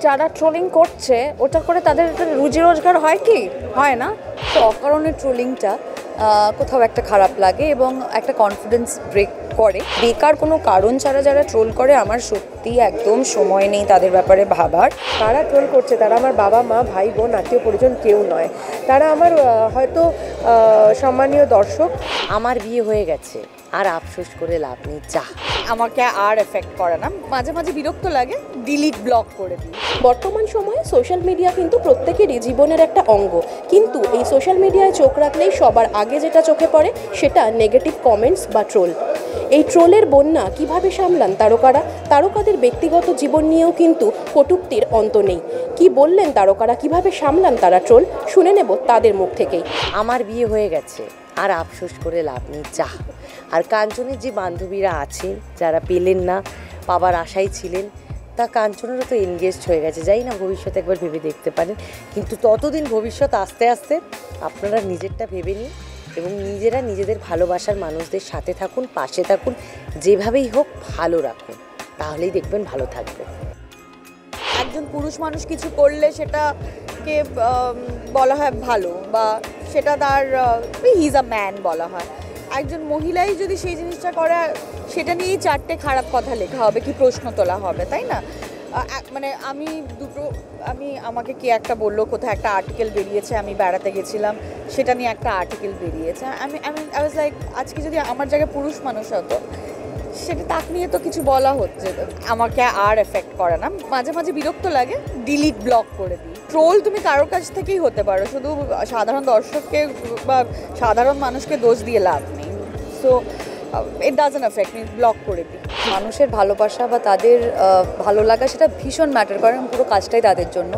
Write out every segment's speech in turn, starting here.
যারা ট্রোলিং করছে ওটা করে তাদের রুজি রোজগার হয় কি হয় না। তো অকারণে ট্রোলিংটা কোথাও একটা খারাপ লাগে এবং একটা কনফিডেন্স ব্রেক করে। বেকার কোনো কারণ ছাড়া যারা ট্রোল করে আমার সত্যি একদম সময় নেই তাদের ব্যাপারে ভাবার। কারা ট্রোল করছে তারা আমার বাবা মা ভাই বোন আত্মীয় পরিজন কেউ নয়, তারা আমার হয়তো সম্মানীয় দর্শক। আমার বিয়ে হয়ে গেছে আর আফসোস করে লাভ নেই, যা আমাকে আর এফেক্ট করে না, মাঝে মাঝে বিরক্ত লাগে, ডিলিট ব্লক করে দিই। বর্তমান সময়ে সোশ্যাল মিডিয়া কিন্তু প্রত্যেকেরই জীবনের একটা অঙ্গ, কিন্তু এই সোশ্যাল মিডিয়ায় চোখ রাখলেই সবার আগে যেটা চোখে পড়ে সেটা নেগেটিভ কমেন্টস বা ট্রোল। এই ট্রোলের বন্যা কিভাবে সামলান তারকারা? তারকাদের ব্যক্তিগত জীবন নিয়েও কিন্তু কটূক্তির অন্ত নেই। কি বললেন তারকারা, কিভাবে সামলান তারা ট্রোল? শুনে নেব তাদের মুখ থেকেই। আমার বিয়ে হয়ে গেছে আর আফসোস করে লাভ নেই, যা। আর কাঞ্চনের যে বান্ধবীরা আছেন যারা পেলেন না, পাবার আশায় ছিলেন, তা কাঞ্চনেরও তো এনগেজড হয়ে গেছে। যাই না, ভবিষ্যতে একবার ভেবে দেখতে পারেন, কিন্তু ততদিন ভবিষ্যৎ আস্তে আস্তে আপনারা নিজেরটা ভেবে নিন এবং নিজেরা নিজেদের ভালোবাসার মানুষদের সাথে থাকুন, পাশে থাকুন, যেভাবেই হোক ভালো রাখুন, তাহলেই দেখবেন ভালো থাকবে। একজন পুরুষ মানুষ কিছু করলে সেটাকে বলা হয় ভালো, বা সেটা তার হি ইজ আ ম্যান বলা হয়। একজন মহিলাই যদি সেই জিনিসটা করে, সেটা নিয়েই চারটে খারাপ কথা লেখা হবে, কি প্রশ্ন তোলা হবে, তাই না? মানে আমাকে কে একটা বললো, কোথায় একটা আর্টিকেল বেরিয়েছে, আমি বেড়াতে গেছিলাম, সেটা নিয়ে একটা আর্টিকেল বেরিয়েছে। আই ওয়াজ লাইক, আজকে যদি আমার জায়গায় পুরুষ মানুষ হতো, সেটা তাকে নিয়ে তো কিছু বলা হচ্ছে, আমাকে আর এফেক্ট করে না, মাঝে মাঝে বিরক্ত লাগে, ডিলিট ব্লক করে দিই। ট্রোল তুমি কারোর কাছ থেকেই হতে পারো, শুধু সাধারণ দর্শককে বা সাধারণ মানুষকে দোষ দিয়ে লাভ নেই। So it doesn't effect me, block করে দিই। মানুষের ভালোবাসা বা তাদের ভালো লাগা সেটা ভীষণ ম্যাটার করে, পুরো কাজটাই তাদের জন্য।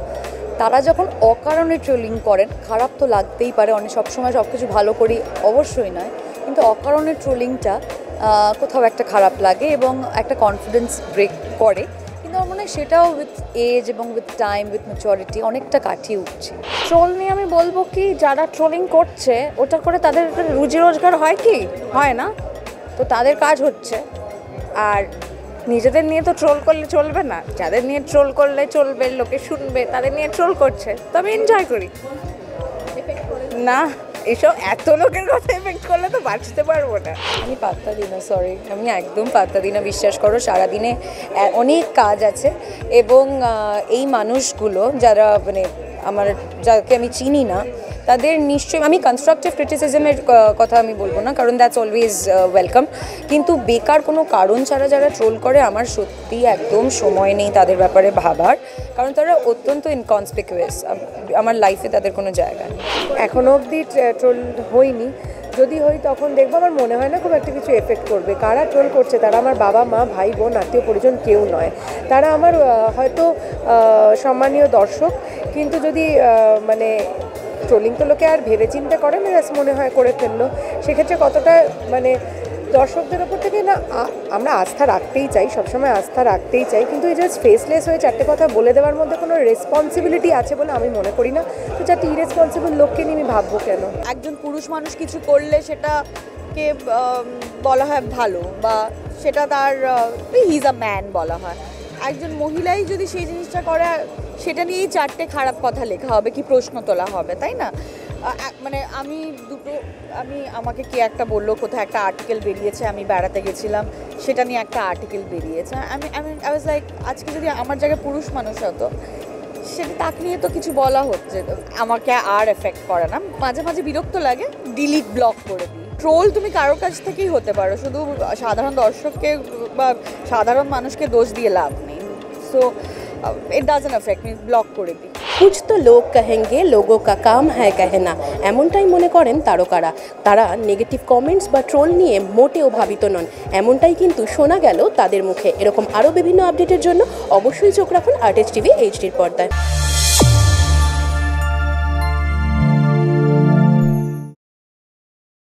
তারা যখন অকারণে ট্রোলিং করেন, খারাপ তো লাগতেই পারে, অনেক সবসময় সব কিছু ভালো করি অবশ্যই নয়, কিন্তু অকারণে ট্রোলিংটা কোথাও একটা খারাপ লাগে এবং একটা কনফিডেন্স ব্রেক করে। কিন্তু আমার মনে হয় সেটাও উইথ এজ এবং উইথ টাইম, উইথ ম্যাচুরিটি অনেকটা কাটিয়ে উঠছে। ট্রোল নিয়ে আমি বলবো কি, যারা ট্রোলিং করছে ওটা করে তাদের রুজি রোজগার হয় কি হয় না। তো তাদের কাজ হচ্ছে, আর নিজেদের নিয়ে তো ট্রোল করলে চলবে না, যাদের নিয়ে ট্রোল করলে চলবে, লোকে শুনবে, তাদের নিয়ে ট্রোল করছে, তো আমি এনজয় করি। না, এসব এত লোকের কথা এফেক্ট করলে তো বাঁচতে পারবো না। আমি পাত্তা দিই না, সরি, আমি একদম পাত্তা দিই না, বিশ্বাস করো। সারাদিনে অনেক কাজ আছে এবং এই মানুষগুলো যারা মানে যাকে আমি চিনি না, তাদের নিশ্চয়ই আমি কনস্ট্রাকটিভ ক্রিটিসিজমের কথা আমি বলবো না, কারণ দ্যাটস অলওয়েজ ওয়েলকাম, কিন্তু বেকার কোনো কারণ ছাড়া যারা ট্রোল করে আমার সত্যি একদম সময় নেই তাদের ব্যাপারে ভাবার, কারণ তারা অত্যন্ত ইনকনসপিকুয়াস। আমার লাইফে তাদের কোনো জায়গা নেই। এখনও অবধি ট্রোল হইনি, যদি হই তখন দেখবো, আমার মনে হয় না খুব একটা কিছু এফেক্ট করবে। কারা ট্রোল করছে তারা আমার বাবা মা ভাই বোন আত্মীয় পরিজন কেউ নয়, তারা আমার হয়তো সম্মানীয় দর্শক। কিন্তু যদি মানে ট্রোলিং তো লোকে আর ভেবে চিন্তা করে না, মনে হয় করে ফেললো, সেক্ষেত্রে কতটা মানে দর্শকদের ওপর থেকে না আমরা আস্থা রাখতেই চাই, সবসময় আস্থা রাখতেই চাই, কিন্তু এই জাস্ট ফেসলেস হয়ে চারটে কথা বলে দেওয়ার মধ্যে কোনো রেসপন্সিবিলিটি আছে বলে আমি মনে করি না। তো চারটে ইরেসপন্সিবল লোককে নিয়ে আমি ভাববো কেন? একজন পুরুষ মানুষ কিছু করলে সেটাকে বলা হয় ভালো, বা সেটা তার হি ইজ আ ম্যান বলা হয়। একজন মহিলাই যদি সেই জিনিসটা করে, সেটা নিয়েই চারটে খারাপ কথা লেখা হবে, কি প্রশ্ন তোলা হবে, তাই না? মানে আমাকে কে একটা বললো, কোথায় একটা আর্টিকেল বেরিয়েছে, আমি বেড়াতে গেছিলাম, সেটা নিয়ে একটা আর্টিকেল বেরিয়েছে। আই ওয়াজ লাইক, আজকে যদি আমার জায়গায় পুরুষ মানুষ হতো, সেটা তাকে নিয়ে তো কিছু বলা হচ্ছে, আমাকে আর এফেক্ট করে না, মাঝে মাঝে বিরক্ত লাগে, ডিলিট ব্লক করে দিই। ট্রোল তুমি কারোর কাছ থেকেই হতে পারো, শুধু সাধারণ দর্শককে বা সাধারণ মানুষকে দোষ দিয়ে লাভ নেই। So it doesn't effect me, block করে দিই। কুছ তো লোক কহেঙ্গে, লোগো কা কাম হ্যায় কহেনা, এমনটাই মনে করেন তারকারা। তারা নেগেটিভ কমেন্টস বা ট্রোল নিয়ে মোটেও ভাবিত নন, এমনটাই কিন্তু শোনা গেল তাদের মুখে। এরকম আরও বিভিন্ন আপডেটের জন্য অবশ্যই চোখ রাখুন আর্টিস্ট টিভি এইচডির পর্দায়।